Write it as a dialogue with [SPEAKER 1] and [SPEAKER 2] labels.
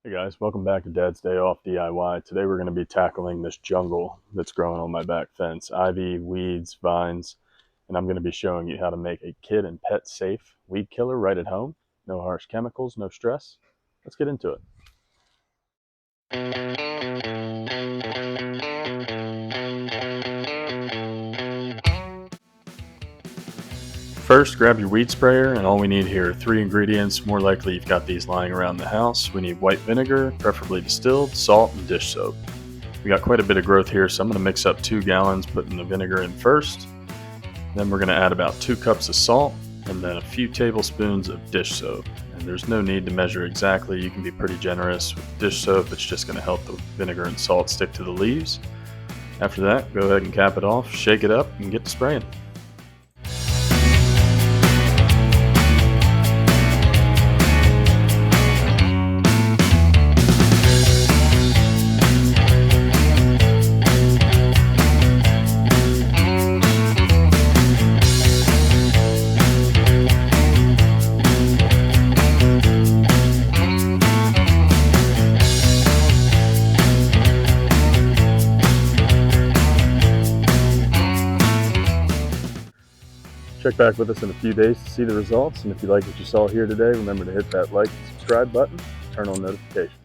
[SPEAKER 1] Hey guys, welcome back to Dad's Day Off DIY. Today we're going to be tackling this jungle that's growing on my back fence. Ivy, weeds, vines, and I'm going to be showing you how to make a kid and pet safe weed killer right at home. No harsh chemicals, no stress. Let's get into it. First, grab your weed sprayer, and all we need here are 3 ingredients. More likely you've got these lying around the house. We need white vinegar, preferably distilled, salt, and dish soap. We got quite a bit of growth here, so I'm going to mix up 2 gallons, putting the vinegar in first. Then we're going to add about 2 cups of salt and then a few tablespoons of dish soap. And there's no need to measure exactly. You can be pretty generous with dish soap. It's just going to help the vinegar and salt stick to the leaves. After that, go ahead and cap it off, shake it up, and get to spraying. Check back with us in a few days to see the results, and if you like what you saw here today, remember to hit that like and subscribe button, turn on notifications.